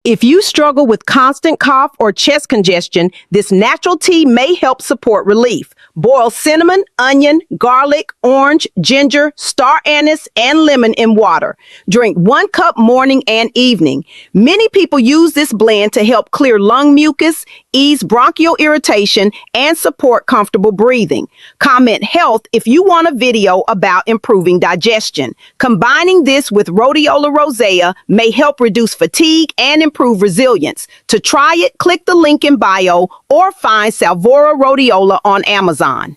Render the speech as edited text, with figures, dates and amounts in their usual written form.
If you struggle with constant cough or chest congestion, this natural tea may help support relief. Boil cinnamon, onion, garlic, orange, ginger, star anise, and lemon in water. Drink 1 cup morning and evening. Many people use this blend to help clear lung mucus, ease bronchial irritation, and support comfortable breathing. Comment health if you want a video about improving digestion. Combining this with rhodiola rosea may help reduce fatigue and improve resilience. To try it, click the link in bio or find Salvora rhodiola on Amazon.